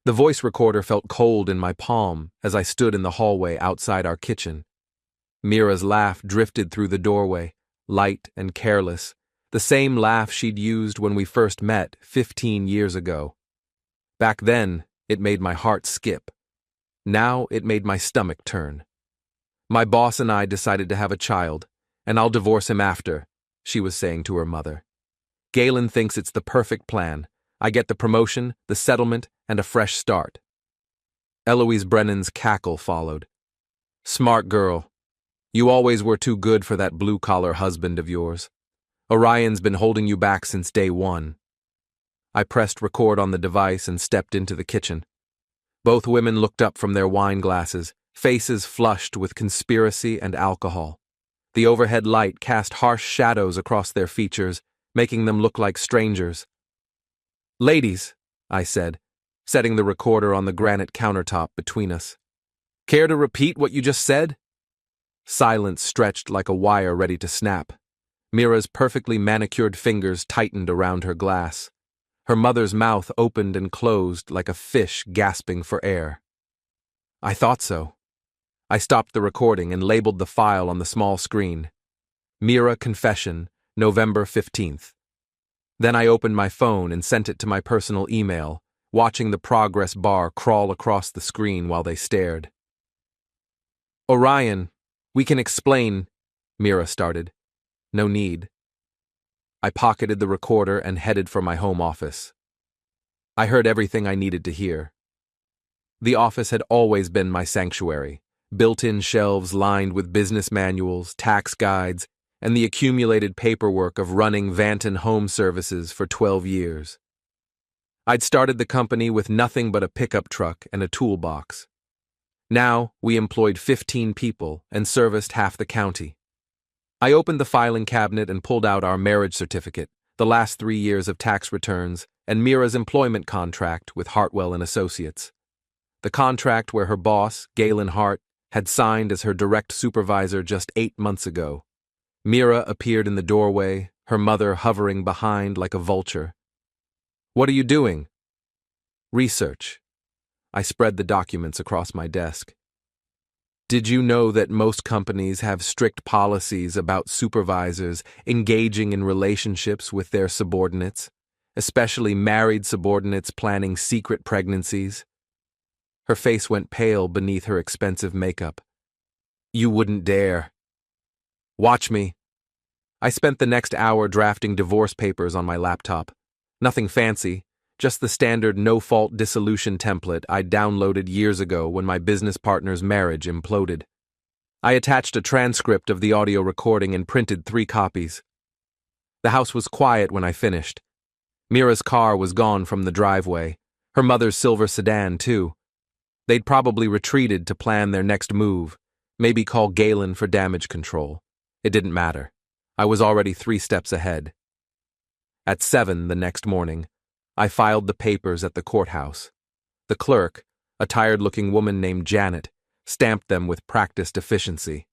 The voice recorder felt cold in my palm as I stood in the hallway outside our kitchen. Mira's laugh drifted through the doorway, light and careless, the same laugh she'd used when we first met 15 years ago. Back then, it made my heart skip. Now it made my stomach turn. My boss and I decided to have a child, and I'll divorce him after, she was saying to her mother. Galen thinks it's the perfect plan. I get the promotion, the settlement, and a fresh start. Eloise Brennan's cackle followed. Smart girl. You always were too good for that blue-collar husband of yours. Orion's been holding you back since day one. I pressed record on the device and stepped into the kitchen. Both women looked up from their wine glasses, faces flushed with conspiracy and alcohol. The overhead light cast harsh shadows across their features, making them look like strangers. Ladies, I said, setting the recorder on the granite countertop between us. Care to repeat what you just said? Silence stretched like a wire ready to snap. Mira's perfectly manicured fingers tightened around her glass. Her mother's mouth opened and closed like a fish gasping for air. I thought so. I stopped the recording and labeled the file on the small screen. Mira Confession, November 15th. Then I opened my phone and sent it to my personal email, watching the progress bar crawl across the screen while they stared. Orion, we can explain, Mira started. No need. I pocketed the recorder and headed for my home office. I heard everything I needed to hear. The office had always been my sanctuary, built-in shelves lined with business manuals, tax guides, and the accumulated paperwork of running Vanton Home Services for 12 years. I'd started the company with nothing but a pickup truck and a toolbox. Now, we employed 15 people and serviced half the county. I opened the filing cabinet and pulled out our marriage certificate, the last 3 years of tax returns, and Mira's employment contract with Hartwell & Associates. The contract where her boss, Galen Hart, had signed as her direct supervisor just 8 months ago. Mira appeared in the doorway, her mother hovering behind like a vulture. What are you doing? Research. I spread the documents across my desk. Did you know that most companies have strict policies about supervisors engaging in relationships with their subordinates, especially married subordinates planning secret pregnancies? Her face went pale beneath her expensive makeup. You wouldn't dare. Watch me. I spent the next hour drafting divorce papers on my laptop. Nothing fancy, just the standard no-fault dissolution template I'd downloaded years ago when my business partner's marriage imploded. I attached a transcript of the audio recording and printed 3 copies. The house was quiet when I finished. Mira's car was gone from the driveway, her mother's silver sedan too. They'd probably retreated to plan their next move, maybe call Galen for damage control. It didn't matter. I was already 3 steps ahead. At 7 the next morning, I filed the papers at the courthouse. The clerk, a tired-looking woman named Janet, stamped them with practiced efficiency.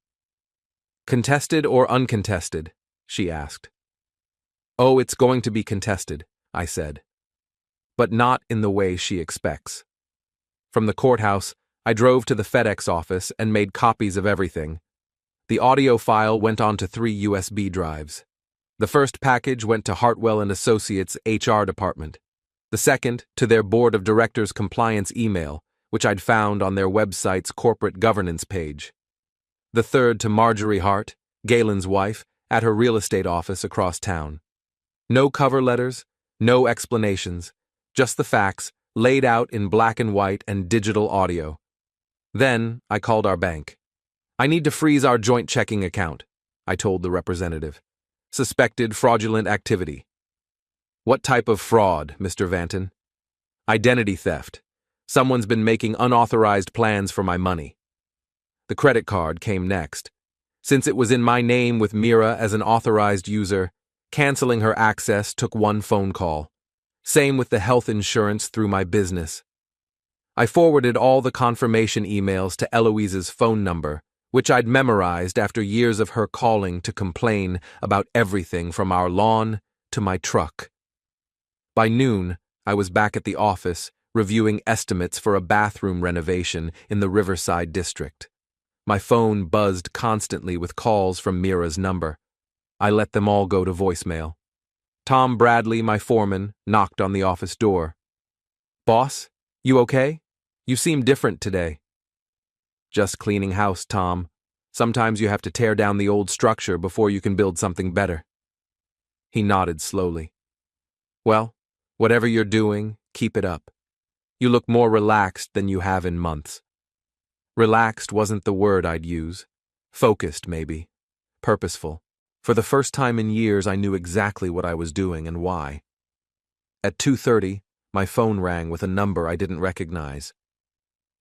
Contested or uncontested? She asked. Oh, it's going to be contested, I said. But not in the way she expects. From the courthouse, I drove to the FedEx office and made copies of everything. The audio file went onto 3 USB drives. The first package went to Hartwell & Associates' HR department. The second to their board of directors compliance email, which I'd found on their website's corporate governance page. The third to Marjorie Hart, Galen's wife, at her real estate office across town. No cover letters, no explanations, just the facts laid out in black and white and digital audio. Then I called our bank. I need to freeze our joint checking account, I told the representative. Suspected fraudulent activity. What type of fraud, Mr. Vanton? Identity theft. Someone's been making unauthorized plans for my money. The credit card came next. Since it was in my name with Mira as an authorized user, canceling her access took 1 phone call. Same with the health insurance through my business. I forwarded all the confirmation emails to Eloise's phone number, which I'd memorized after years of her calling to complain about everything from our lawn to my truck. By noon, I was back at the office, reviewing estimates for a bathroom renovation in the Riverside district. My phone buzzed constantly with calls from Mira's number. I let them all go to voicemail. Tom Bradley, my foreman, knocked on the office door. "Boss, you okay? You seem different today." "Just cleaning house, Tom. Sometimes you have to tear down the old structure before you can build something better." He nodded slowly. "Well, whatever you're doing, keep it up. You look more relaxed than you have in months." Relaxed wasn't the word I'd use. Focused, maybe. Purposeful. For the first time in years, I knew exactly what I was doing and why. At 2:30, my phone rang with a number I didn't recognize.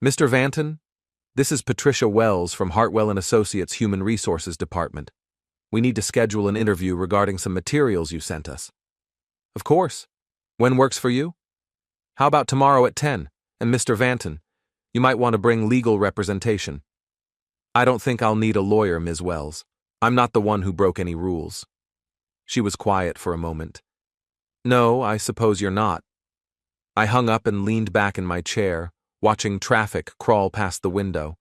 "Mr. Vanton? This is Patricia Wells from Hartwell & Associates Human Resources Department. We need to schedule an interview regarding some materials you sent us." "Of course. When works for you?" "How about tomorrow at 10? And Mr. Vanton, you might want to bring legal representation." "I don't think I'll need a lawyer, Ms. Wells. I'm not the one who broke any rules." She was quiet for a moment. "No, I suppose you're not." I hung up and leaned back in my chair, watching traffic crawl past the window.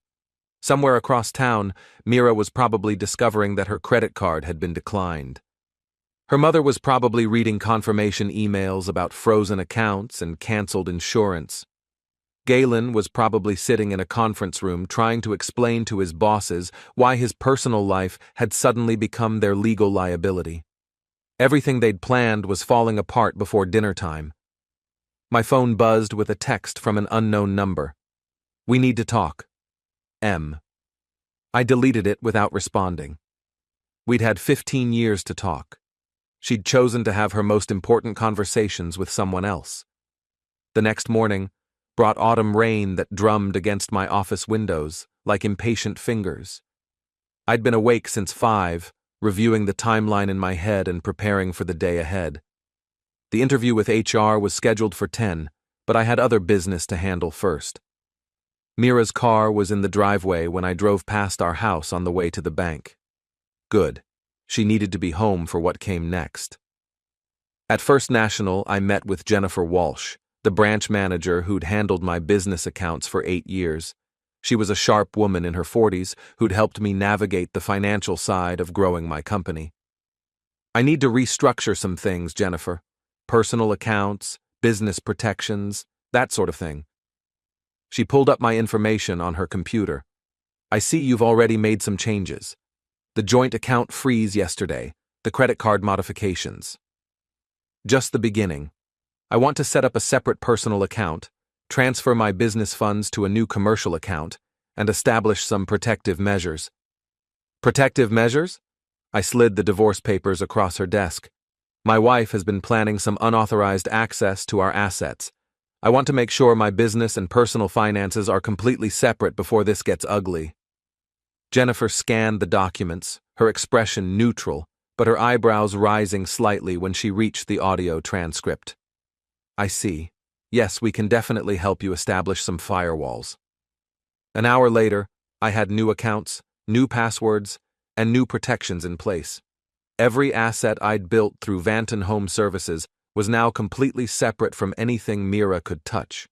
Somewhere across town, Mira was probably discovering that her credit card had been declined. Her mother was probably reading confirmation emails about frozen accounts and canceled insurance. Galen was probably sitting in a conference room trying to explain to his bosses why his personal life had suddenly become their legal liability. Everything they'd planned was falling apart before dinner time. My phone buzzed with a text from an unknown number. "We need to talk. M." I deleted it without responding. We'd had 15 years to talk. She'd chosen to have her most important conversations with someone else. The next morning brought autumn rain that drummed against my office windows like impatient fingers. I'd been awake since 5, reviewing the timeline in my head and preparing for the day ahead. The interview with HR was scheduled for 10, but I had other business to handle first. Mira's car was in the driveway when I drove past our house on the way to the bank. Good. She needed to be home for what came next. At First National, I met with Jennifer Walsh, the branch manager who'd handled my business accounts for 8 years. She was a sharp woman in her 40s who'd helped me navigate the financial side of growing my company. "I need to restructure some things, Jennifer. Personal accounts, business protections, that sort of thing." She pulled up my information on her computer. "I see you've already made some changes. The joint account freeze yesterday, the credit card modifications." "Just the beginning. I want to set up a separate personal account, transfer my business funds to a new commercial account, and establish some protective measures." "Protective measures?" I slid the divorce papers across her desk. "My wife has been planning some unauthorized access to our assets. I want to make sure my business and personal finances are completely separate before this gets ugly." Jennifer scanned the documents, her expression neutral, but her eyebrows rising slightly when she reached the audio transcript. "I see. Yes, we can definitely help you establish some firewalls." An hour later, I had new accounts, new passwords, and new protections in place. Every asset I'd built through Vanton Home Services was now completely separate from anything Mira could touch.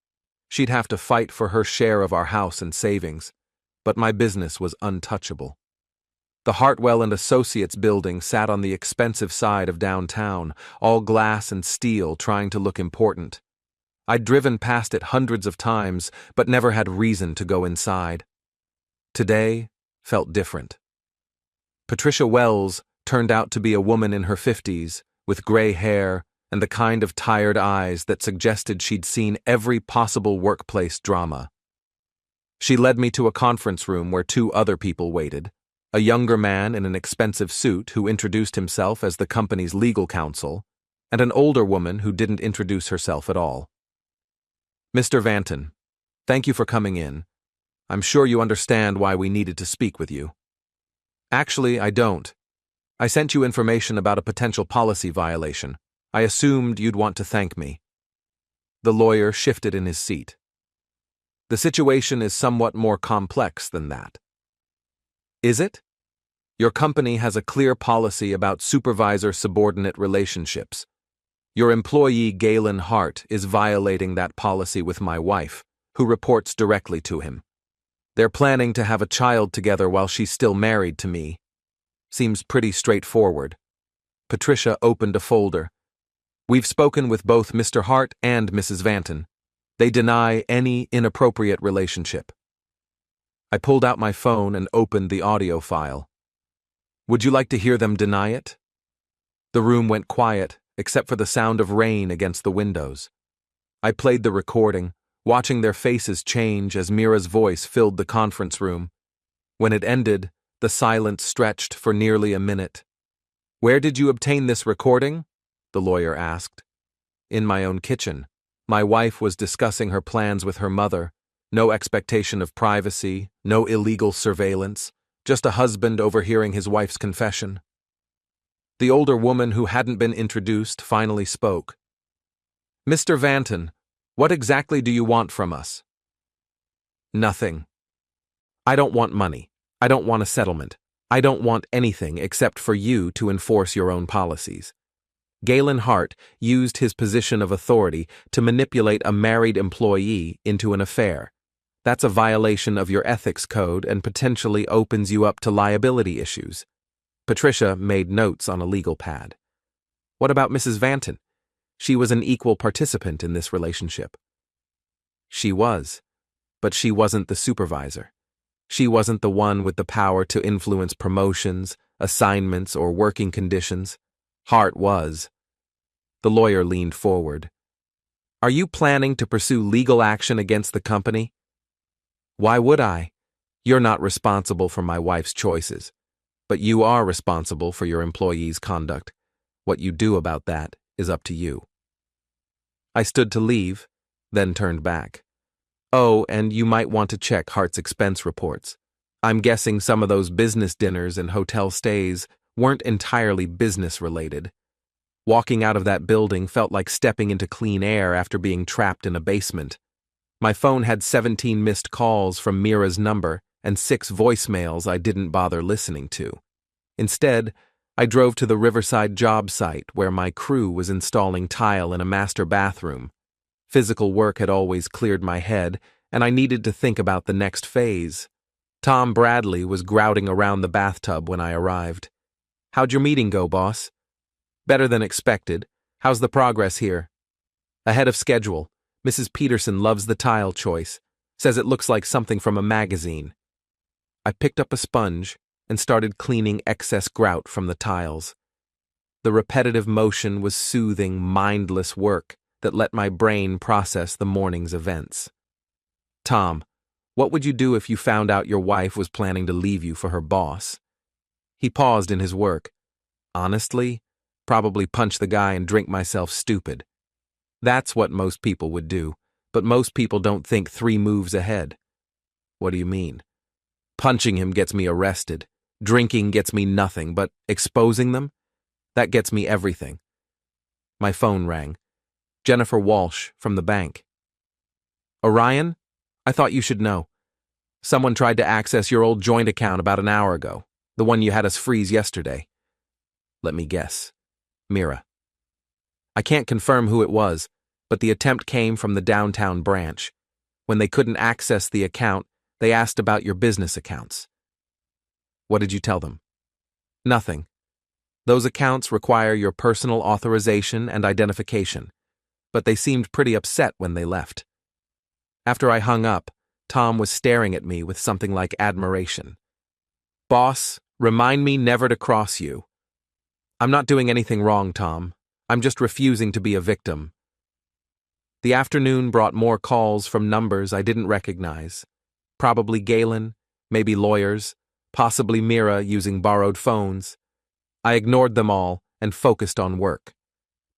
She'd have to fight for her share of our house and savings, but my business was untouchable. The Hartwell & Associates building sat on the expensive side of downtown, all glass and steel, trying to look important. I'd driven past it hundreds of times, but never had reason to go inside. Today felt different. Patricia Wells turned out to be a woman in her 50s, with gray hair and the kind of tired eyes that suggested she'd seen every possible workplace drama. She led me to a conference room where 2 other people waited, a younger man in an expensive suit who introduced himself as the company's legal counsel, and an older woman who didn't introduce herself at all. "Mr. Vanton, thank you for coming in. I'm sure you understand why we needed to speak with you." "Actually, I don't. I sent you information about a potential policy violation. I assumed you'd want to thank me." The lawyer shifted in his seat. "The situation is somewhat more complex than that." "Is it? Your company has a clear policy about supervisor-subordinate relationships. Your employee Galen Hart is violating that policy with my wife, who reports directly to him. They're planning to have a child together while she's still married to me. Seems pretty straightforward. Patricia opened a folder. We've spoken with both Mr. Hart and Mrs. Vanton. They deny any inappropriate relationship. I pulled out my phone and opened the audio file. Would you like to hear them deny it? The room went quiet, except for the sound of rain against the windows. I played the recording, watching their faces change as Mira's voice filled the conference room. When it ended, the silence stretched for nearly a minute. Where did you obtain this recording? The lawyer asked. In my own kitchen. My wife was discussing her plans with her mother. No expectation of privacy, no illegal surveillance, just a husband overhearing his wife's confession. The older woman who hadn't been introduced finally spoke. Mr. Vanton, what exactly do you want from us? Nothing. I don't want money. I don't want a settlement. I don't want anything except for you to enforce your own policies. Galen Hart used his position of authority to manipulate a married employee into an affair. That's a violation of your ethics code and potentially opens you up to liability issues. Patricia made notes on a legal pad. What about Mrs. Vanton? She was an equal participant in this relationship. She was, but she wasn't the supervisor. She wasn't the one with the power to influence promotions, assignments, or working conditions. Hart was. The lawyer leaned forward. Are you planning to pursue legal action against the company? Why would I? You're not responsible for my wife's choices. But you are responsible for your employee's conduct. What you do about that is up to you. I stood to leave, then turned back. Oh, and you might want to check Hart's expense reports. I'm guessing some of those business dinners and hotel stays weren't entirely business-related. Walking out of that building felt like stepping into clean air after being trapped in a basement. My phone had 17 missed calls from Mira's number and 6 voicemails I didn't bother listening to. Instead, I drove to the Riverside job site where my crew was installing tile in a master bathroom. Physical work had always cleared my head, and I needed to think about the next phase. Tom Bradley was grouting around the bathtub when I arrived. How'd your meeting go, boss? Better than expected. How's the progress here? Ahead of schedule. Mrs. Peterson loves the tile choice. Says it looks like something from a magazine. I picked up a sponge and started cleaning excess grout from the tiles. The repetitive motion was soothing, mindless work that let my brain process the morning's events. Tom, what would you do if you found out your wife was planning to leave you for her boss? He paused in his work. Honestly, probably punch the guy and drink myself stupid. That's what most people would do, but most people don't think 3 moves ahead. What do you mean? Punching him gets me arrested. Drinking gets me nothing, but exposing them? That gets me everything. My phone rang. Jennifer Walsh from the bank. Orion? I thought you should know. Someone tried to access your old joint account about an hour ago, the one you had us freeze yesterday. Let me guess. Mira. I can't confirm who it was, but the attempt came from the downtown branch. When they couldn't access the account, they asked about your business accounts. What did you tell them? Nothing. Those accounts require your personal authorization and identification, but they seemed pretty upset when they left. After I hung up, Tom was staring at me with something like admiration. Boss, remind me never to cross you. I'm not doing anything wrong, Tom. I'm just refusing to be a victim. The afternoon brought more calls from numbers I didn't recognize. Probably Galen, maybe lawyers, possibly Mira using borrowed phones. I ignored them all and focused on work.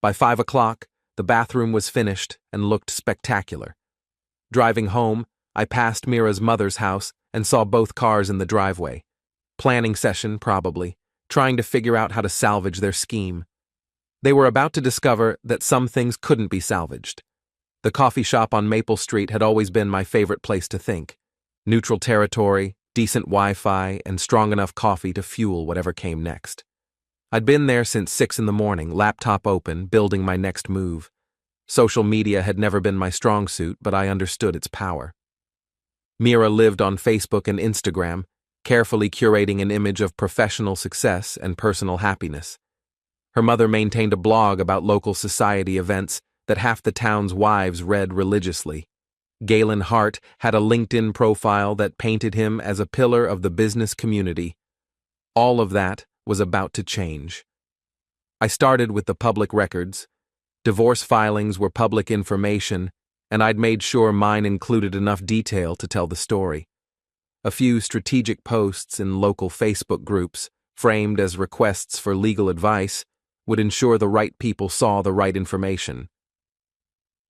By 5 o'clock, the bathroom was finished and looked spectacular. Driving home, I passed Mira's mother's house and saw both cars in the driveway. Planning session, probably, trying to figure out how to salvage their scheme. They were about to discover that some things couldn't be salvaged. The coffee shop on Maple Street had always been my favorite place to think. Neutral territory, decent Wi-Fi, and strong enough coffee to fuel whatever came next. I'd been there since 6 in the morning, laptop open, building my next move. Social media had never been my strong suit, but I understood its power. Mira lived on Facebook and Instagram, carefully curating an image of professional success and personal happiness. Her mother maintained a blog about local society events that half the town's wives read religiously. Galen Hart had a LinkedIn profile that painted him as a pillar of the business community. All of that was about to change. I started with the public records. Divorce filings were public information, and I'd made sure mine included enough detail to tell the story. A few strategic posts in local Facebook groups, framed as requests for legal advice, would ensure the right people saw the right information.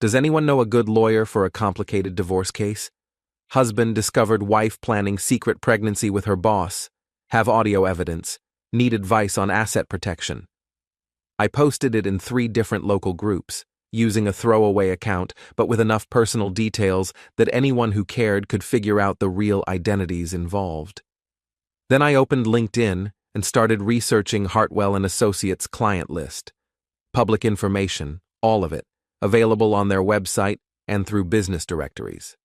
Does anyone know a good lawyer for a complicated divorce case? Husband discovered wife planning secret pregnancy with her boss. Have audio evidence. Need advice on asset protection. I posted it in 3 different local groups, using a throwaway account, but with enough personal details that anyone who cared could figure out the real identities involved. Then I opened LinkedIn and started researching Hartwell & Associates' client list. Public information, all of it, available on their website and through business directories.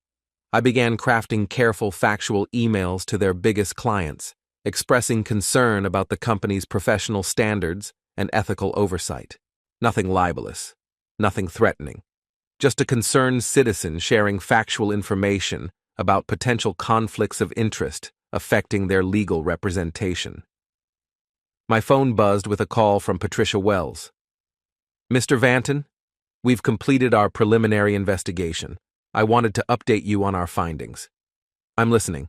I began crafting careful, factual emails to their biggest clients, expressing concern about the company's professional standards and ethical oversight. Nothing libelous, nothing threatening. Just a concerned citizen sharing factual information about potential conflicts of interest affecting their legal representation. My phone buzzed with a call from Patricia Wells. Mr. Vanton, we've completed our preliminary investigation. I wanted to update you on our findings. I'm listening.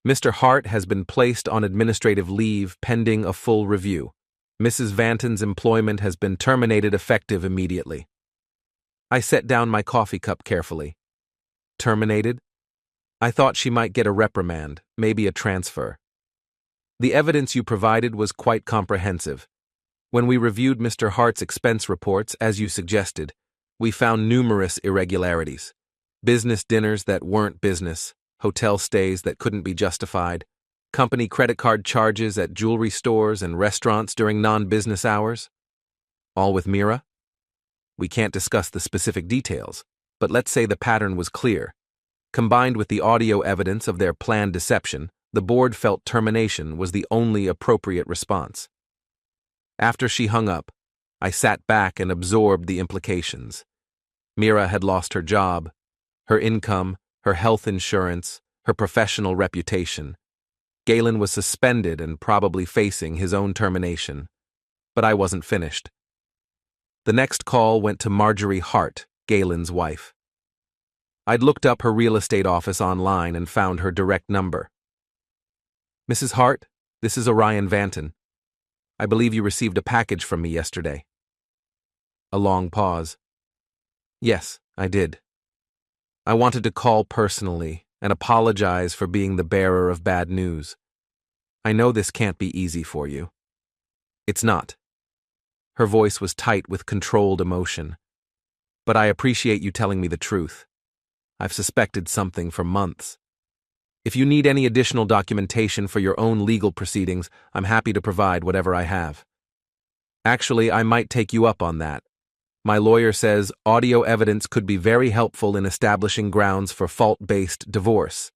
Mr. Hart has been placed on administrative leave pending a full review. Mrs. Vanton's employment has been terminated effective immediately. I set down my coffee cup carefully. Terminated? I thought she might get a reprimand, maybe a transfer. The evidence you provided was quite comprehensive. When we reviewed Mr. Hart's expense reports, as you suggested, we found numerous irregularities. Business dinners that weren't business, hotel stays that couldn't be justified, company credit card charges at jewelry stores and restaurants during non-business hours. All with Mira? We can't discuss the specific details, but let's say the pattern was clear. Combined with the audio evidence of their planned deception, the board felt termination was the only appropriate response. After she hung up, I sat back and absorbed the implications. Mira had lost her job, her income, her health insurance, her professional reputation. Galen was suspended and probably facing his own termination. But I wasn't finished. The next call went to Marjorie Hart, Galen's wife. I'd looked up her real estate office online and found her direct number. Mrs. Hart, this is Orion Vanton. I believe you received a package from me yesterday. A long pause. Yes, I did. I wanted to call personally and apologize for being the bearer of bad news. I know this can't be easy for you. It's not. Her voice was tight with controlled emotion. But I appreciate you telling me the truth. I've suspected something for months. If you need any additional documentation for your own legal proceedings, I'm happy to provide whatever I have. Actually, I might take you up on that. My lawyer says audio evidence could be very helpful in establishing grounds for fault-based divorce.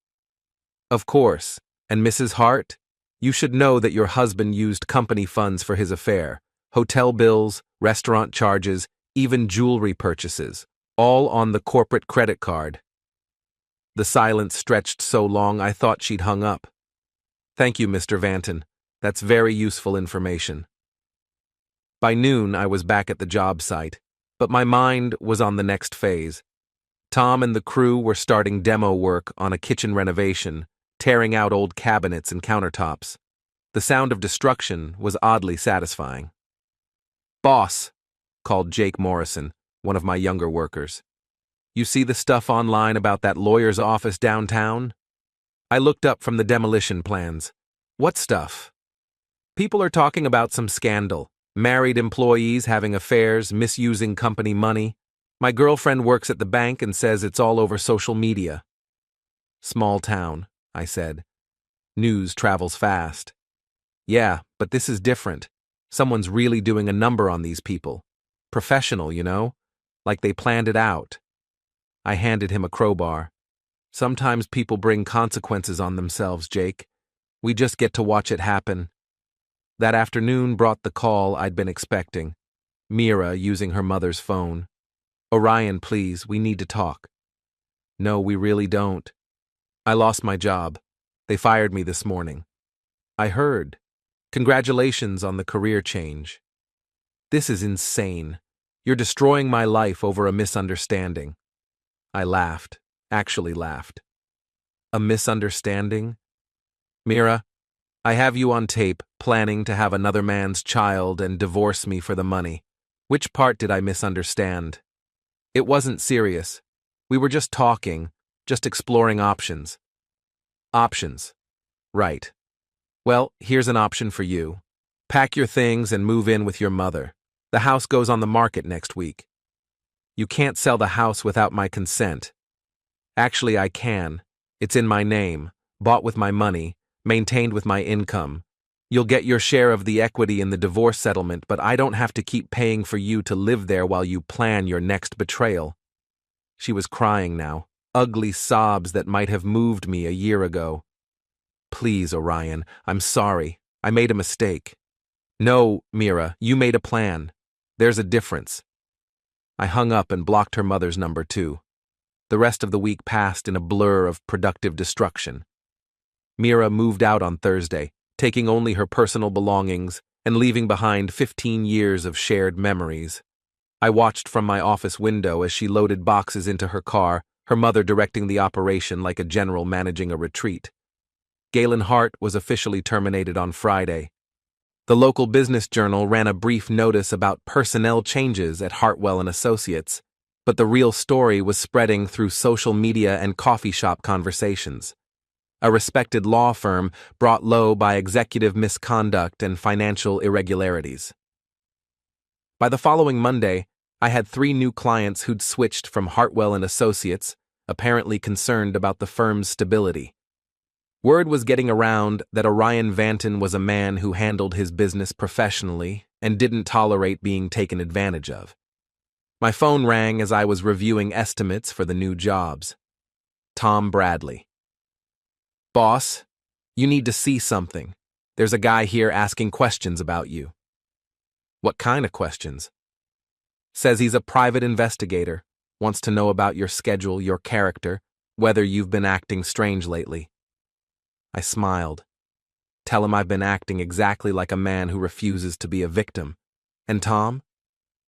Of course, and Mrs. Hart, you should know that your husband used company funds for his affair, hotel bills, restaurant charges, even jewelry purchases, all on the corporate credit card. The silence stretched so long I thought she'd hung up. Thank you, Mr. Vanton. That's very useful information. By noon, I was back at the job site, but my mind was on the next phase. Tom and the crew were starting demo work on a kitchen renovation, tearing out old cabinets and countertops. The sound of destruction was oddly satisfying. Boss, called Jake Morrison, one of my younger workers. You see the stuff online about that lawyer's office downtown? I looked up from the demolition plans. What stuff? People are talking about some scandal. Married employees having affairs, misusing company money. My girlfriend works at the bank and says it's all over social media. Small town, I said. News travels fast. Yeah, but this is different. Someone's really doing a number on these people. Professional, you know? Like they planned it out. I handed him a crowbar. Sometimes people bring consequences on themselves, Jake. We just get to watch it happen. That afternoon brought the call I'd been expecting. Mira using her mother's phone. Orion, please, we need to talk. No, we really don't. I lost my job. They fired me this morning. I heard. Congratulations on the career change. This is insane. You're destroying my life over a misunderstanding. I laughed, actually laughed. A misunderstanding? Mira, I have you on tape planning to have another man's child and divorce me for the money. Which part did I misunderstand? It wasn't serious. We were just talking, just exploring options. Options. Right. Well, here's an option for you. Pack your things and move in with your mother. The house goes on the market next week. You can't sell the house without my consent. Actually, I can. It's in my name, bought with my money, maintained with my income. You'll get your share of the equity in the divorce settlement, but I don't have to keep paying for you to live there while you plan your next betrayal. She was crying now, ugly sobs that might have moved me a year ago. Please, Orion, I'm sorry. I made a mistake. No, Mira, you made a plan. There's a difference. I hung up and blocked her mother's number too. The rest of the week passed in a blur of productive destruction. Mira moved out on Thursday, taking only her personal belongings and leaving behind 15 years of shared memories. I watched from my office window as she loaded boxes into her car, her mother directing the operation like a general managing a retreat. Galen Hart was officially terminated on Friday. The local business journal ran a brief notice about personnel changes at Hartwell and Associates, but the real story was spreading through social media and coffee shop conversations. A respected law firm brought low by executive misconduct and financial irregularities. By the following Monday, I had 3 new clients who'd switched from Hartwell and Associates, apparently concerned about the firm's stability. Word was getting around that Orion Vanton was a man who handled his business professionally and didn't tolerate being taken advantage of. My phone rang as I was reviewing estimates for the new jobs. Tom Bradley. Boss, you need to see something. There's a guy here asking questions about you. What kind of questions? Says he's a private investigator, wants to know about your schedule, your character, whether you've been acting strange lately. I smiled. Tell him I've been acting exactly like a man who refuses to be a victim. And Tom?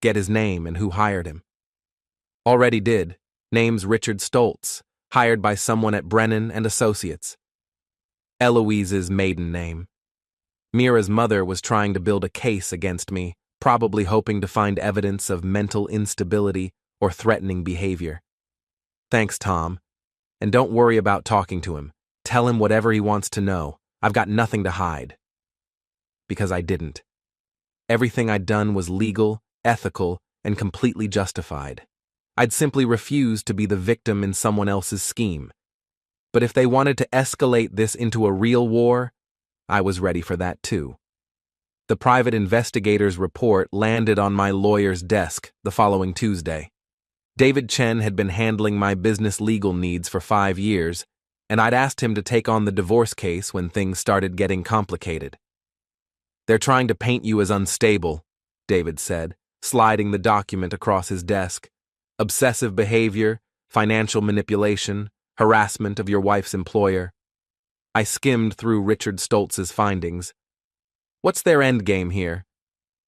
Get his name and who hired him. Already did. Name's Richard Stoltz, hired by someone at Brennan and Associates. Eloise's maiden name. Mira's mother was trying to build a case against me, probably hoping to find evidence of mental instability or threatening behavior. Thanks, Tom. And don't worry about talking to him. Tell him whatever he wants to know. I've got nothing to hide. Because I didn't. Everything I'd done was legal, ethical, and completely justified. I'd simply refused to be the victim in someone else's scheme. But if they wanted to escalate this into a real war, I was ready for that too. The private investigator's report landed on my lawyer's desk the following Tuesday. David Chen had been handling my business legal needs for 5 years, and I'd asked him to take on the divorce case when things started getting complicated. They're trying to paint you as unstable, David said, sliding the document across his desk. Obsessive behavior, financial manipulation, harassment of your wife's employer. I skimmed through Richard Stoltz's findings. What's their endgame here?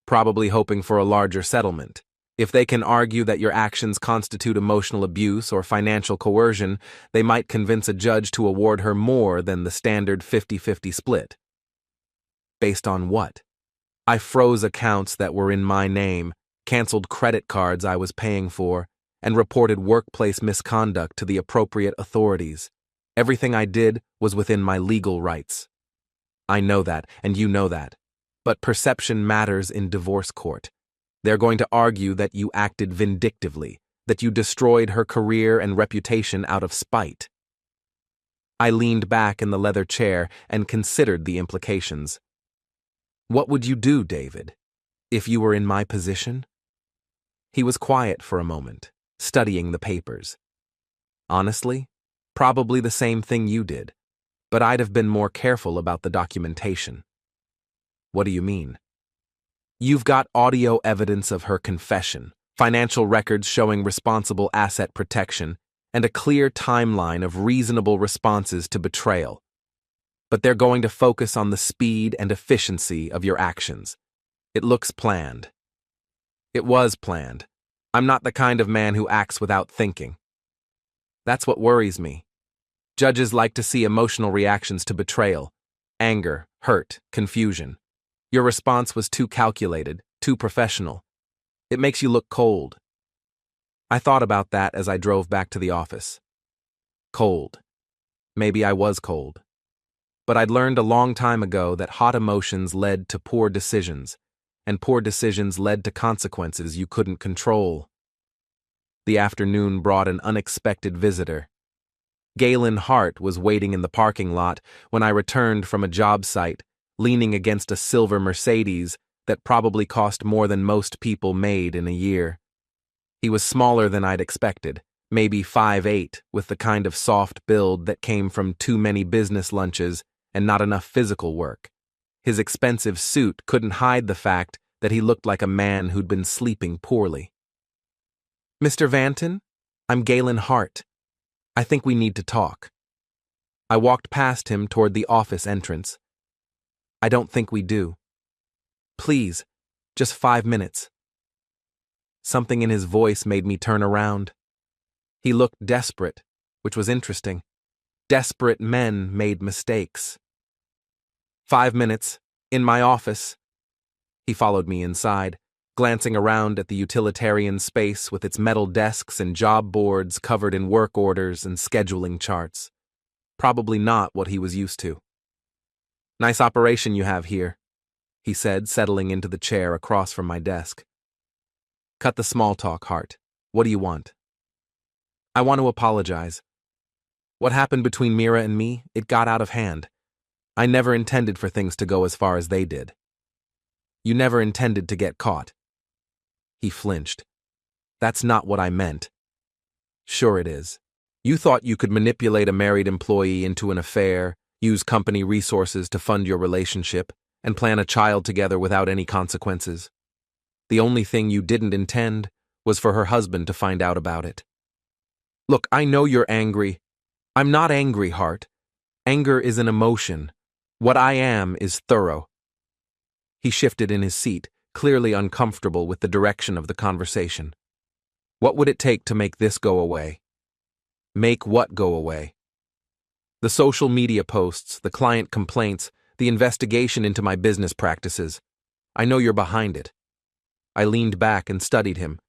Probably hoping for a larger settlement. If they can argue that your actions constitute emotional abuse or financial coercion, they might convince a judge to award her more than the standard 50-50 split. Based on what? I froze accounts that were in my name, canceled credit cards I was paying for, and reported workplace misconduct to the appropriate authorities. Everything I did was within my legal rights. I know that, and you know that. But perception matters in divorce court. They're going to argue that you acted vindictively, that you destroyed her career and reputation out of spite. I leaned back in the leather chair and considered the implications. What would you do, David? If you were in my position? He was quiet for a moment, studying the papers. Honestly, probably the same thing you did, but I'd have been more careful about the documentation. What do you mean? You've got audio evidence of her confession, financial records showing responsible asset protection, and a clear timeline of reasonable responses to betrayal. But they're going to focus on the speed and efficiency of your actions. It looks planned. It was planned. I'm not the kind of man who acts without thinking. That's what worries me. Judges like to see emotional reactions to betrayal, anger, hurt, confusion. Your response was too calculated, too professional. It makes you look cold. I thought about that as I drove back to the office. Cold. Maybe I was cold. But I'd learned a long time ago that hot emotions led to poor decisions, and poor decisions led to consequences you couldn't control. The afternoon brought an unexpected visitor. Galen Hart was waiting in the parking lot when I returned from a job site, leaning against a silver Mercedes that probably cost more than most people made in a year. He was smaller than I'd expected, maybe 5'8", with the kind of soft build that came from too many business lunches and not enough physical work. His expensive suit couldn't hide the fact that he looked like a man who'd been sleeping poorly. "Mr. Vanton, I'm Galen Hart. I think we need to talk." I walked past him toward the office entrance. "I don't think we do. Please, just 5 minutes." Something in his voice made me turn around. He looked desperate, which was interesting. Desperate men made mistakes. 5 minutes, in my office. He followed me inside, glancing around at the utilitarian space with its metal desks and job boards covered in work orders and scheduling charts. Probably not what he was used to. "Nice operation you have here," he said, settling into the chair across from my desk. "Cut the small talk, Hart. What do you want?" "I want to apologize. What happened between Mira and me, it got out of hand. I never intended for things to go as far as they did." "You never intended to get caught." He flinched. "That's not what I meant." "Sure it is. You thought you could manipulate a married employee into an affair, use company resources to fund your relationship, and plan a child together without any consequences. The only thing you didn't intend was for her husband to find out about it. Look, I know you're angry. I'm not angry, Hart. Anger is an emotion. What I am is thorough." He shifted in his seat, clearly uncomfortable with the direction of the conversation. "What would it take to make this go away?" "Make what go away?" "The social media posts, the client complaints, the investigation into my business practices. I know you're behind it." I leaned back and studied him.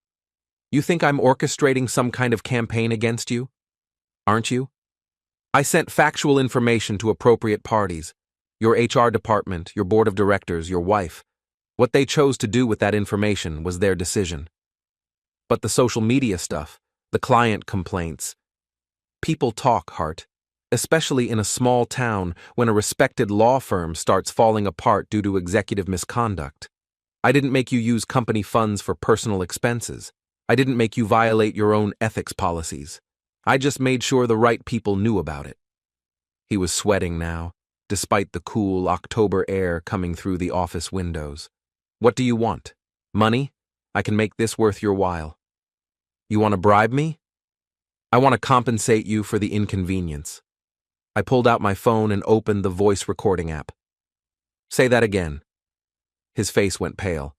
"You think I'm orchestrating some kind of campaign against you? Aren't you? I sent factual information to appropriate parties. Your HR department, your board of directors, your wife. What they chose to do with that information was their decision. But the social media stuff, the client complaints. People talk, Hart, especially in a small town when a respected law firm starts falling apart due to executive misconduct. I didn't make you use company funds for personal expenses. I didn't make you violate your own ethics policies. I just made sure the right people knew about it." He was sweating now, despite the cool October air coming through the office windows. "What do you want? Money? I can make this worth your while." "You want to bribe me?" "I want to compensate you for the inconvenience." I pulled out my phone and opened the voice recording app. "Say that again." His face went pale.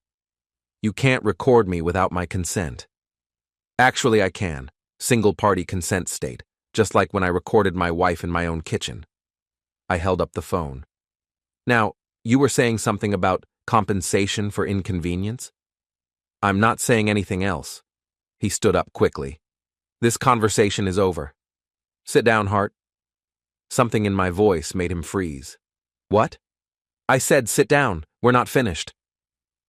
"You can't record me without my consent." "Actually, I can. Single-party consent state, just like when I recorded my wife in my own kitchen." I held up the phone. "Now, you were saying something about compensation for inconvenience?" "I'm not saying anything else." He stood up quickly. "This conversation is over. Sit down, Hart." Something in my voice made him freeze. "What?" "I said sit down. We're not finished."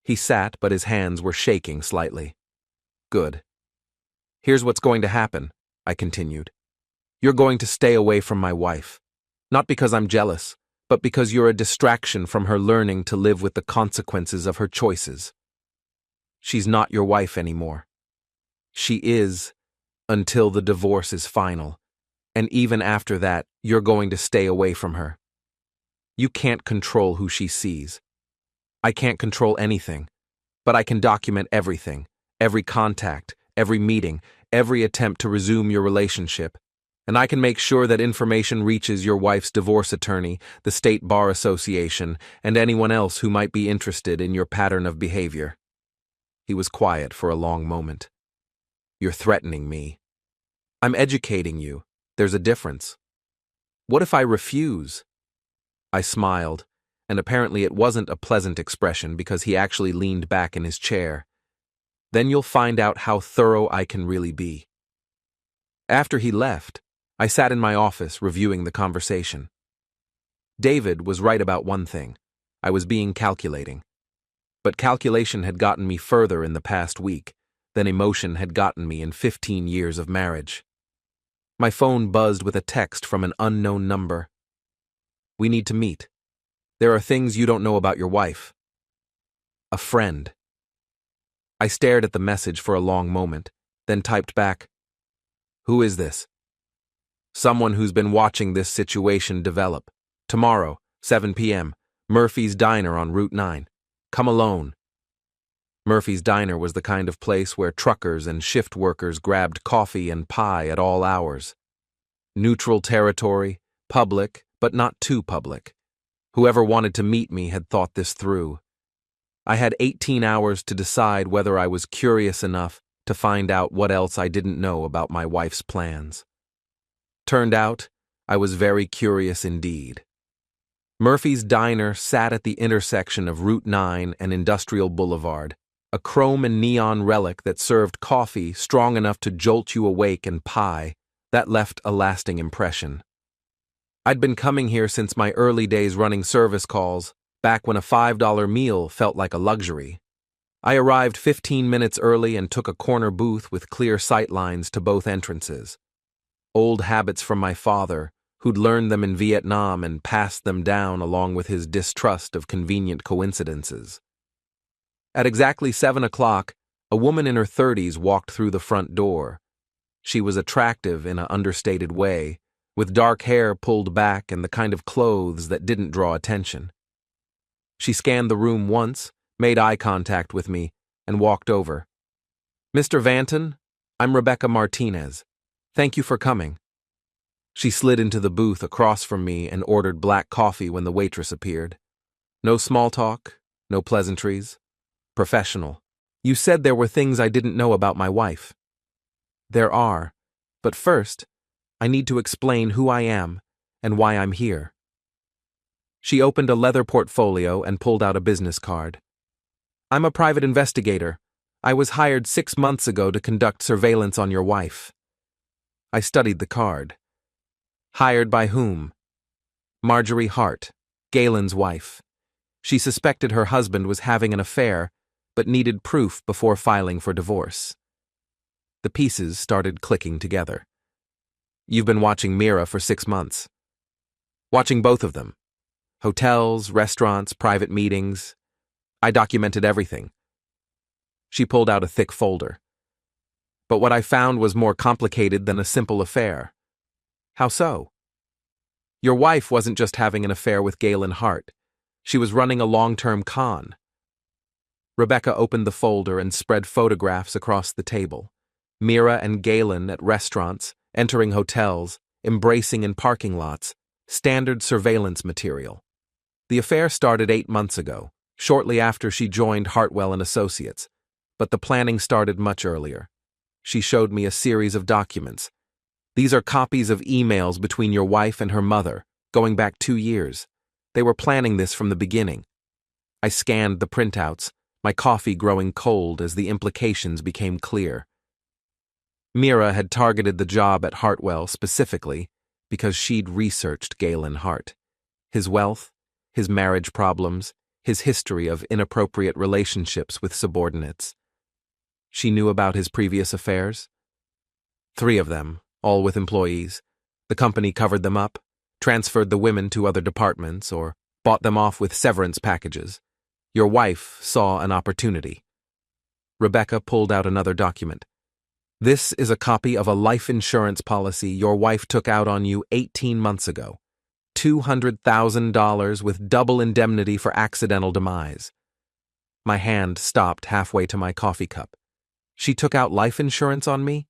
He sat, but his hands were shaking slightly. "Good. Here's what's going to happen," I continued. "You're going to stay away from my wife. Not because I'm jealous, but because you're a distraction from her learning to live with the consequences of her choices. She's not your wife anymore. She is, until the divorce is final. And even after that, you're going to stay away from her. You can't control who she sees. I can't control anything, but I can document everything, every contact, every meeting, every attempt to resume your relationship. And I can make sure that information reaches your wife's divorce attorney, the State Bar Association, and anyone else who might be interested in your pattern of behavior. He was quiet for a long moment. You're threatening me. I'm educating you. There's a difference. What if I refuse? I smiled, and apparently it wasn't a pleasant expression because he actually leaned back in his chair. Then you'll find out how thorough I can really be. After he left, I sat in my office reviewing the conversation. David was right about one thing. I was being calculating. But calculation had gotten me further in the past week than emotion had gotten me in 15 years of marriage. My phone buzzed with a text from an unknown number. We need to meet. There are things you don't know about your wife. A friend. I stared at the message for a long moment, then typed back, Who is this? Someone who's been watching this situation develop. Tomorrow, 7 p.m., Murphy's Diner on Route 9. Come alone. Murphy's Diner was the kind of place where truckers and shift workers grabbed coffee and pie at all hours. Neutral territory, public, but not too public. Whoever wanted to meet me had thought this through. I had 18 hours to decide whether I was curious enough to find out what else I didn't know about my wife's plans. Turned out, I was very curious indeed. Murphy's Diner sat at the intersection of Route 9 and Industrial Boulevard, a chrome and neon relic that served coffee strong enough to jolt you awake and pie that left a lasting impression. I'd been coming here since my early days running service calls, back when a $5 meal felt like a luxury. I arrived 15 minutes early and took a corner booth with clear sight lines to both entrances. Old habits from my father, who'd learned them in Vietnam and passed them down along with his distrust of convenient coincidences. At exactly 7 o'clock, a woman in her 30s walked through the front door. She was attractive in an understated way, with dark hair pulled back and the kind of clothes that didn't draw attention. She scanned the room once, made eye contact with me, and walked over. Mr. Vanton, I'm Rebecca Martinez. Thank you for coming. She slid into the booth across from me and ordered black coffee when the waitress appeared. No small talk, no pleasantries. Professional. You said there were things I didn't know about my wife. There are, but first, I need to explain who I am and why I'm here. She opened a leather portfolio and pulled out a business card. I'm a private investigator. I was hired 6 months ago to conduct surveillance on your wife. I studied the card. Hired by whom? Marjorie Hart, Galen's wife. She suspected her husband was having an affair, but needed proof before filing for divorce. The pieces started clicking together. You've been watching Mira for 6 months. Watching both of them. Hotels, restaurants, private meetings. I documented everything. She pulled out a thick folder. But what I found was more complicated than a simple affair. How so? Your wife wasn't just having an affair with Galen Hart. She was running a long-term con. Rebecca opened the folder and spread photographs across the table. Mira and Galen at restaurants, entering hotels, embracing in parking lots, standard surveillance material. The affair started 8 months ago, shortly after she joined Hartwell & Associates, but the planning started much earlier. She showed me a series of documents. These are copies of emails between your wife and her mother, going back 2 years. They were planning this from the beginning. I scanned the printouts, my coffee growing cold as the implications became clear. Mira had targeted the job at Hartwell specifically because she'd researched Galen Hart. His wealth, his marriage problems, his history of inappropriate relationships with subordinates. She knew about his previous affairs. 3 of them, all with employees. The company covered them up, transferred the women to other departments, or bought them off with severance packages. Your wife saw an opportunity. Rebecca pulled out another document. This is a copy of a life insurance policy your wife took out on you 18 months ago. $200,000 with double indemnity for accidental demise. My hand stopped halfway to my coffee cup. She took out life insurance on me?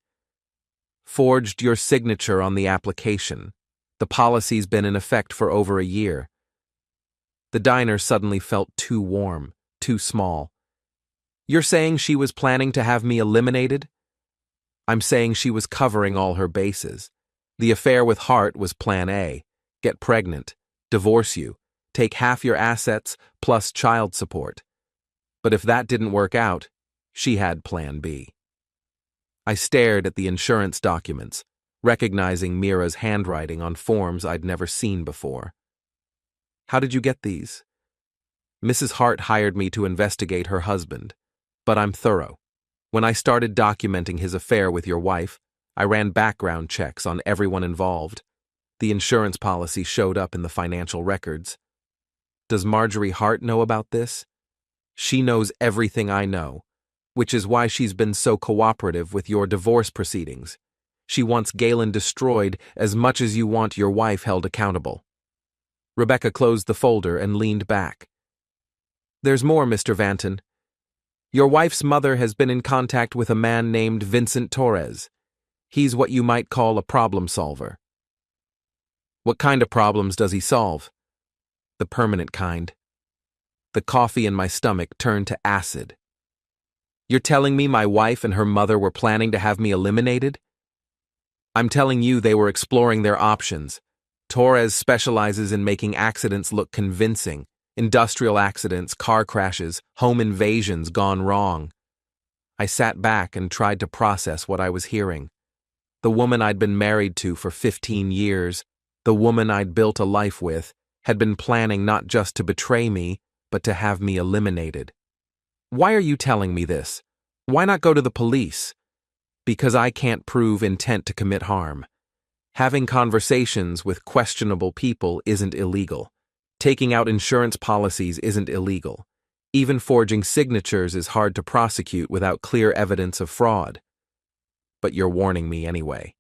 Forged your signature on the application. The policy's been in effect for over a year. The diner suddenly felt too warm, too small. You're saying she was planning to have me eliminated? I'm saying she was covering all her bases. The affair with Hart was plan A. Get pregnant, divorce you, take half your assets plus child support. But if that didn't work out, she had plan B. I stared at the insurance documents, recognizing Mira's handwriting on forms I'd never seen before. How did you get these? Mrs. Hart hired me to investigate her husband, but I'm thorough. When I started documenting his affair with your wife, I ran background checks on everyone involved. The insurance policy showed up in the financial records. Does Marjorie Hart know about this? She knows everything I know, which is why she's been so cooperative with your divorce proceedings. She wants Galen destroyed as much as you want your wife held accountable. Rebecca closed the folder and leaned back. There's more, Mr. Vanton. Your wife's mother has been in contact with a man named Vincent Torres. He's what you might call a problem solver. What kind of problems does he solve? The permanent kind. The coffee in my stomach turned to acid. You're telling me my wife and her mother were planning to have me eliminated? I'm telling you they were exploring their options. Torres specializes in making accidents look convincing. Industrial accidents, car crashes, home invasions gone wrong. I sat back and tried to process what I was hearing. The woman I'd been married to for 15 years, the woman I'd built a life with, had been planning not just to betray me, but to have me eliminated. Why are you telling me this? Why not go to the police? Because I can't prove intent to commit harm. Having conversations with questionable people isn't illegal. Taking out insurance policies isn't illegal. Even forging signatures is hard to prosecute without clear evidence of fraud. But you're warning me anyway.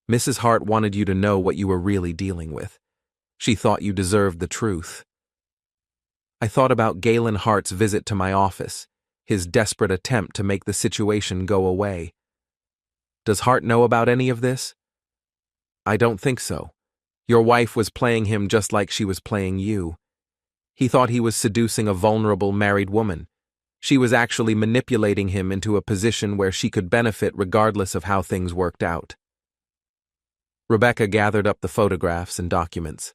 Mrs. Hart wanted you to know what you were really dealing with. She thought you deserved the truth. I thought about Galen Hart's visit to my office, his desperate attempt to make the situation go away. Does Hart know about any of this? I don't think so. Your wife was playing him just like she was playing you. He thought he was seducing a vulnerable married woman. She was actually manipulating him into a position where she could benefit regardless of how things worked out. Rebecca gathered up the photographs and documents.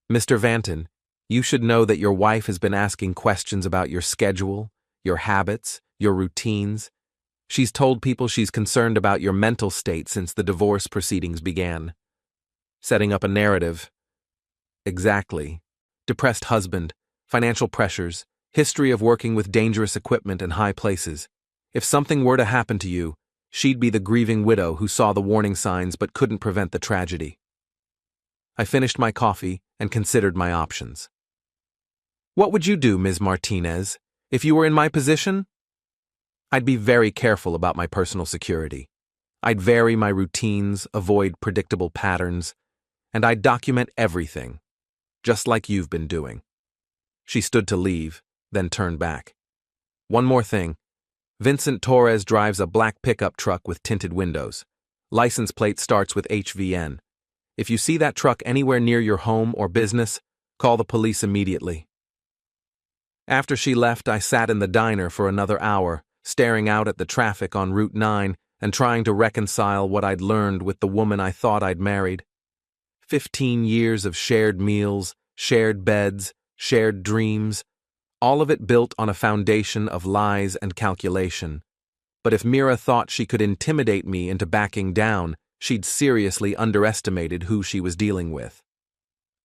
Mr. Vanton, you should know that your wife has been asking questions about your schedule, your habits, your routines. She's told people she's concerned about your mental state since the divorce proceedings began. Setting up a narrative. Exactly. Depressed husband, financial pressures, history of working with dangerous equipment in high places. If something were to happen to you, she'd be the grieving widow who saw the warning signs but couldn't prevent the tragedy. I finished my coffee and considered my options. What would you do, Ms. Martinez, if you were in my position? I'd be very careful about my personal security. I'd vary my routines, avoid predictable patterns, and I'd document everything, just like you've been doing. She stood to leave, then turned back. One more thing. Vincent Torres drives a black pickup truck with tinted windows. License plate starts with HVN. If you see that truck anywhere near your home or business, call the police immediately. After she left, I sat in the diner for another hour, staring out at the traffic on Route 9 and trying to reconcile what I'd learned with the woman I thought I'd married. 15 years of shared meals, shared beds, shared dreams, all of it built on a foundation of lies and calculation. But if Mira thought she could intimidate me into backing down, she'd seriously underestimated who she was dealing with.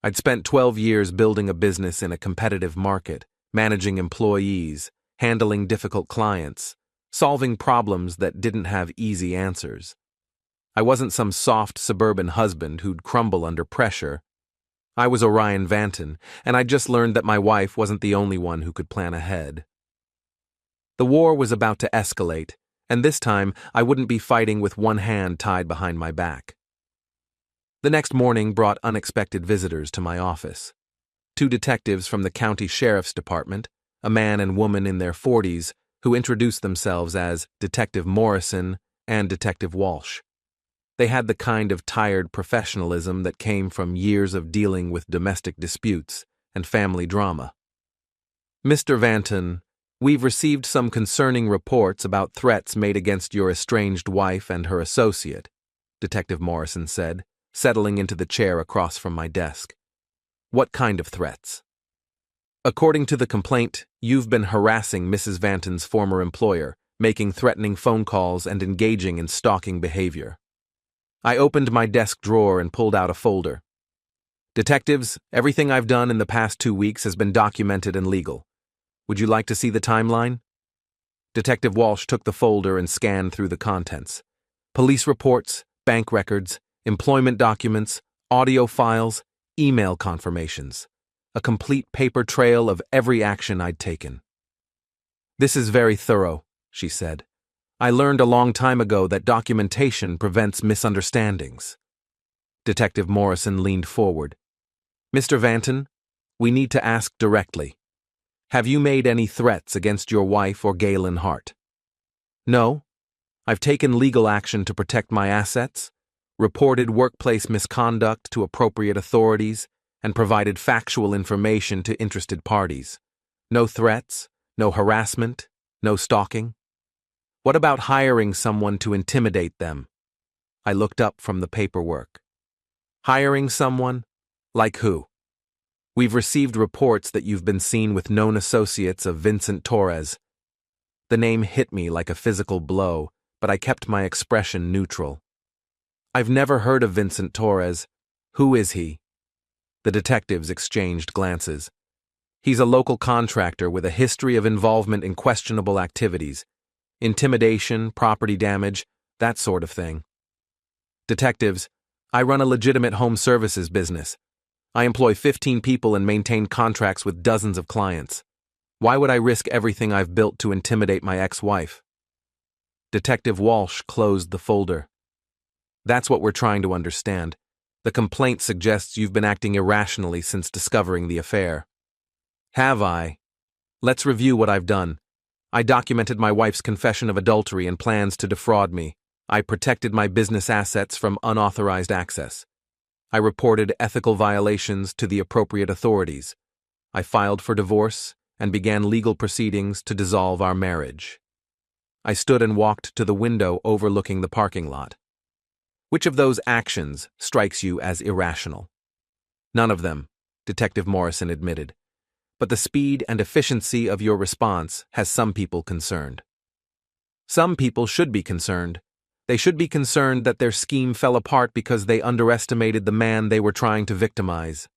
I'd spent 12 years building a business in a competitive market, managing employees, handling difficult clients, solving problems that didn't have easy answers. I wasn't some soft suburban husband who'd crumble under pressure. I was Orion Vanton, and I'd just learned that my wife wasn't the only one who could plan ahead. The war was about to escalate, and this time I wouldn't be fighting with one hand tied behind my back. The next morning brought unexpected visitors to my office. 2 detectives from the county sheriff's department, a man and woman in their 40s, who introduced themselves as Detective Morrison and Detective Walsh. They had the kind of tired professionalism that came from years of dealing with domestic disputes and family drama. "Mr. Vanton, we've received some concerning reports about threats made against your estranged wife and her associate," Detective Morrison said, settling into the chair across from my desk. "What kind of threats?" "According to the complaint, you've been harassing Mrs. Vanton's former employer, making threatening phone calls and engaging in stalking behavior." I opened my desk drawer and pulled out a folder. "Detectives, everything I've done in the past 2 weeks has been documented and legal. Would you like to see the timeline?" Detective Walsh took the folder and scanned through the contents. Police reports, bank records, employment documents, audio files, email confirmations. A complete paper trail of every action I'd taken. "This is very thorough," she said. "I learned a long time ago that documentation prevents misunderstandings." Detective Morrison leaned forward. "Mr. Vanton, we need to ask directly. Have you made any threats against your wife or Galen Hart?" "No. I've taken legal action to protect my assets, reported workplace misconduct to appropriate authorities, and provided factual information to interested parties. No threats, no harassment, no stalking." "What about hiring someone to intimidate them?" I looked up from the paperwork. "Hiring someone? Like who?" "We've received reports that you've been seen with known associates of Vincent Torres." The name hit me like a physical blow, but I kept my expression neutral. "I've never heard of Vincent Torres. Who is he?" The detectives exchanged glances. "He's a local contractor with a history of involvement in questionable activities. Intimidation, property damage, that sort of thing." "Detectives, I run a legitimate home services business. I employ 15 people and maintain contracts with dozens of clients. Why would I risk everything I've built to intimidate my ex-wife?" Detective Walsh closed the folder. "That's what we're trying to understand. The complaint suggests you've been acting irrationally since discovering the affair." "Have I? Let's review what I've done. I documented my wife's confession of adultery and plans to defraud me. I protected my business assets from unauthorized access. I reported ethical violations to the appropriate authorities. I filed for divorce and began legal proceedings to dissolve our marriage." I stood and walked to the window overlooking the parking lot. "Which of those actions strikes you as irrational?" "None of them," Detective Morrison admitted. "But the speed and efficiency of your response has some people concerned." "Some people should be concerned. They should be concerned that their scheme fell apart because they underestimated the man they were trying to victimize."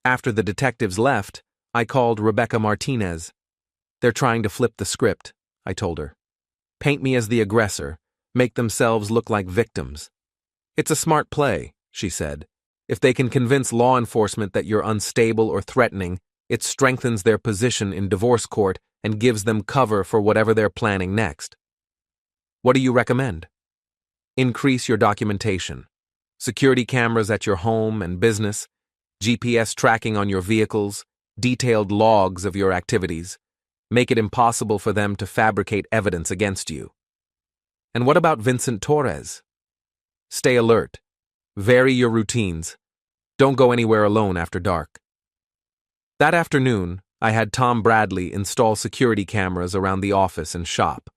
After the detectives left, I called Rebecca Martinez. "They're trying to flip the script," I told her. "Paint me as the aggressor, make themselves look like victims." "It's a smart play," she said. "If they can convince law enforcement that you're unstable or threatening, it strengthens their position in divorce court and gives them cover for whatever they're planning next." "What do you recommend?" "Increase your documentation. Security cameras at your home and business, GPS tracking on your vehicles, detailed logs of your activities. Make it impossible for them to fabricate evidence against you." "And what about Vincent Torres?" "Stay alert. Vary your routines. Don't go anywhere alone after dark." That afternoon, I had Tom Bradley install security cameras around the office and shop.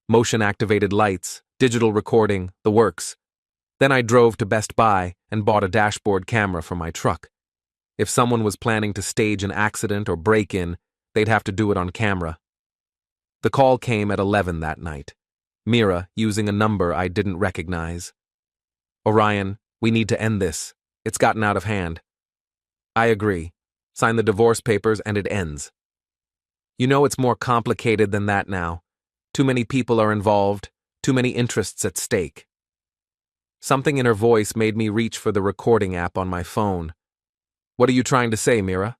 Motion-activated lights, digital recording, the works. Then I drove to Best Buy and bought a dashboard camera for my truck. If someone was planning to stage an accident or break-in, they'd have to do it on camera. The call came at 11 that night. Mira, using a number I didn't recognize. "Orion, we need to end this. It's gotten out of hand." "I agree. Sign the divorce papers and it ends." "You know it's more complicated than that now. Too many people are involved, too many interests at stake." Something in her voice made me reach for the recording app on my phone. "What are you trying to say, Mira?"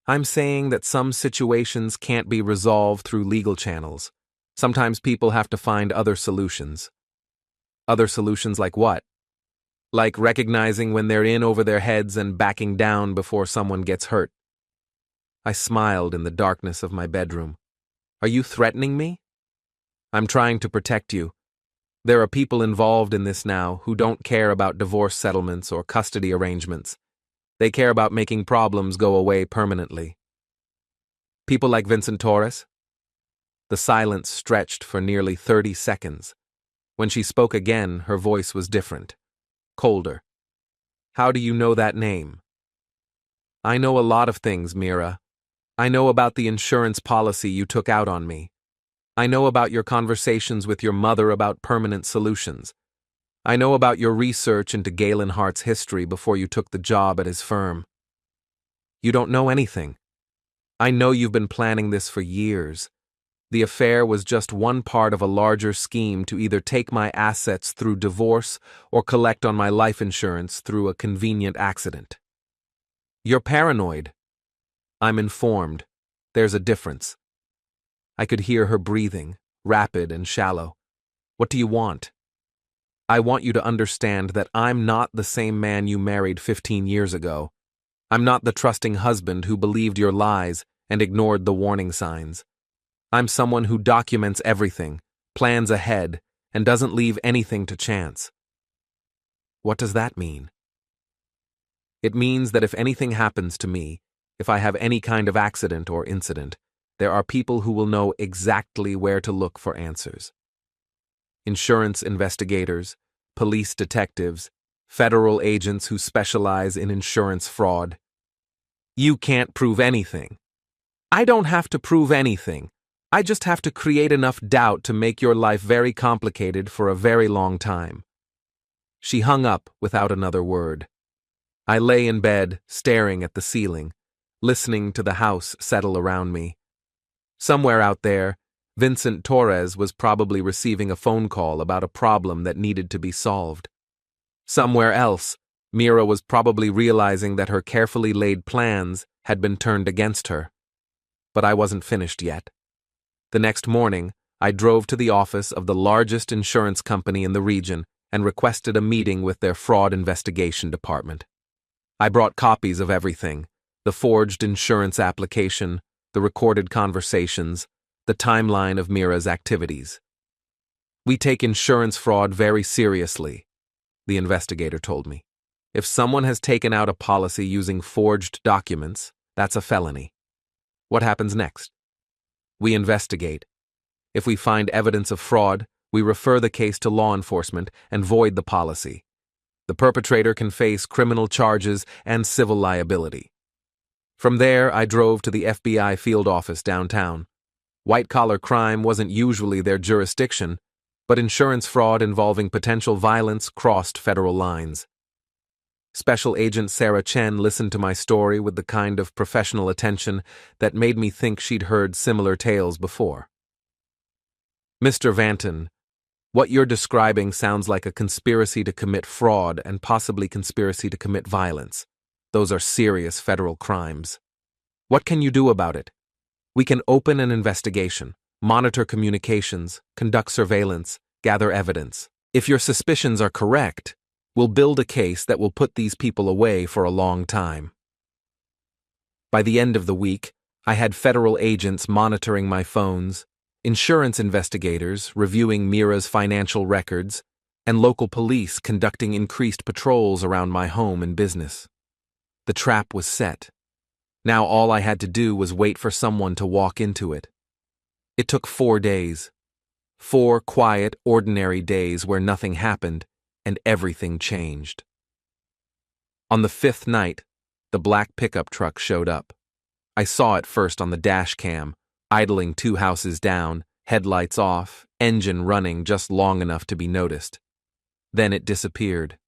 I'm saying that some situations can't be resolved through legal channels. Sometimes people have to find other solutions. Other solutions like what? Like recognizing when they're in over their heads and backing down before someone gets hurt. I smiled in the darkness of my bedroom. Are you threatening me? I'm trying to protect you. There are people involved in this now who don't care about divorce settlements or custody arrangements. They care about making problems go away permanently. People like Vincent Torres? The silence stretched for nearly 30 seconds. When she spoke again, her voice was different, colder. How do you know that name? I know a lot of things, Mira. I know about the insurance policy you took out on me. I know about your conversations with your mother about permanent solutions. I know about your research into Galen Hart's history before you took the job at his firm. You don't know anything. I know you've been planning this for years. The affair was just one part of a larger scheme to either take my assets through divorce or collect on my life insurance through a convenient accident. You're paranoid. I'm informed. There's a difference. I could hear her breathing, rapid and shallow. What do you want? I want you to understand that I'm not the same man you married 15 years ago. I'm not the trusting husband who believed your lies and ignored the warning signs. I'm someone who documents everything, plans ahead, and doesn't leave anything to chance. What does that mean? It means that if anything happens to me, if I have any kind of accident or incident, there are people who will know exactly where to look for answers. Insurance investigators, police detectives, federal agents who specialize in insurance fraud. You can't prove anything. I don't have to prove anything. I just have to create enough doubt to make your life very complicated for a very long time. She hung up without another word. I lay in bed, staring at the ceiling, listening to the house settle around me. Somewhere out there, Vincent Torres was probably receiving a phone call about a problem that needed to be solved. Somewhere else, Mira was probably realizing that her carefully laid plans had been turned against her. But I wasn't finished yet. The next morning, I drove to the office of the largest insurance company in the region and requested a meeting with their fraud investigation department. I brought copies of everything: the forged insurance application, the recorded conversations, the timeline of Mira's activities. We take insurance fraud very seriously, the investigator told me. If someone has taken out a policy using forged documents, that's a felony. What happens next? We investigate. If we find evidence of fraud, we refer the case to law enforcement and void the policy. The perpetrator can face criminal charges and civil liability. From there, I drove to the FBI field office downtown. White-collar crime wasn't usually their jurisdiction, but insurance fraud involving potential violence crossed federal lines. Special Agent Sarah Chen listened to my story with the kind of professional attention that made me think she'd heard similar tales before. Mr. Vanton, what you're describing sounds like a conspiracy to commit fraud and possibly conspiracy to commit violence. Those are serious federal crimes. What can you do about it? We can open an investigation, monitor communications, conduct surveillance, gather evidence. If your suspicions are correct, we'll build a case that will put these people away for a long time. By the end of the week, I had federal agents monitoring my phones, insurance investigators reviewing Mira's financial records, and local police conducting increased patrols around my home and business. The trap was set. Now all I had to do was wait for someone to walk into it. It took 4 days. 4 quiet, ordinary days where nothing happened, and everything changed. On the 5th night, the black pickup truck showed up. I saw it first on the dash cam, idling 2 houses down, headlights off, engine running just long enough to be noticed. Then it disappeared.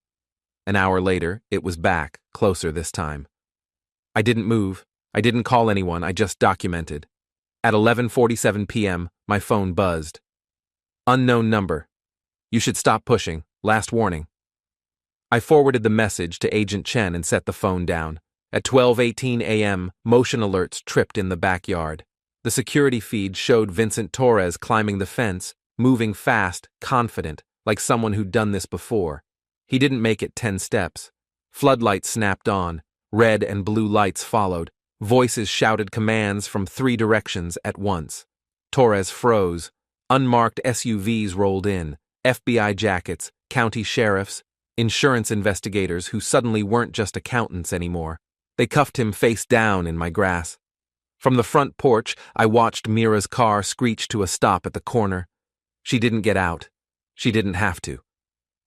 An hour later, it was back, closer this time. I didn't move. I didn't call anyone. I just documented. At 11:47 p.m., my phone buzzed. Unknown number. You should stop pushing. Last warning. I forwarded the message to Agent Chen and set the phone down. At 12:18 a.m., motion alerts tripped in the backyard. The security feed showed Vincent Torres climbing the fence, moving fast, confident, like someone who'd done this before. He didn't make it 10 steps. Floodlights snapped on, red and blue lights followed. Voices shouted commands from 3 directions at once. Torres froze. Unmarked SUVs rolled in, FBI jackets, county sheriffs, insurance investigators who suddenly weren't just accountants anymore. They cuffed him face down in my grass. From the front porch, I watched Mira's car screech to a stop at the corner. She didn't get out. She didn't have to.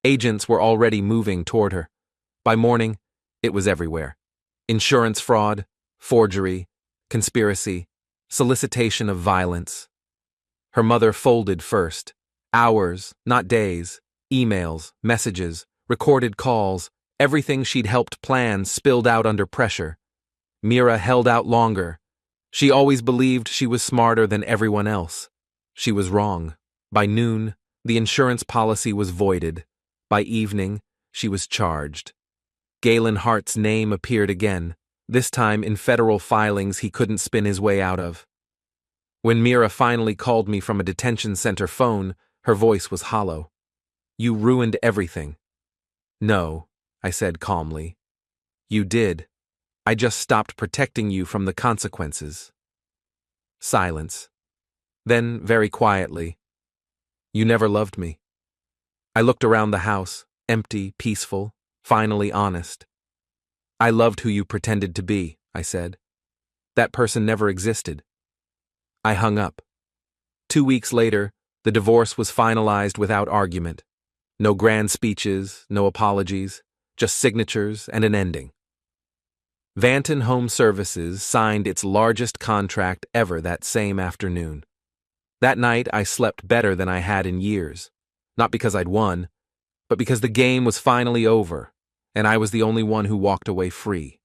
Agents were already moving toward her. By morning, it was everywhere. Insurance fraud, forgery, conspiracy, solicitation of violence. Her mother folded first. Hours, not days, emails, messages, recorded calls, everything she'd helped plan spilled out under pressure. Mira held out longer. She always believed she was smarter than everyone else. She was wrong. By noon, the insurance policy was voided. By evening, she was charged. Galen Hart's name appeared again, this time in federal filings he couldn't spin his way out of. When Mira finally called me from a detention center phone, her voice was hollow. "You ruined everything." "No," I said calmly. "You did. I just stopped protecting you from the consequences." Silence. Then, very quietly, "You never loved me." I looked around the house, empty, peaceful, finally honest. "I loved who you pretended to be," I said. "That person never existed." I hung up. 2 weeks later, the divorce was finalized without argument. No grand speeches, no apologies, just signatures and an ending. Vanton Home Services signed its largest contract ever that same afternoon. That night, I slept better than I had in years. Not because I'd won, but because the game was finally over, and I was the only one who walked away free.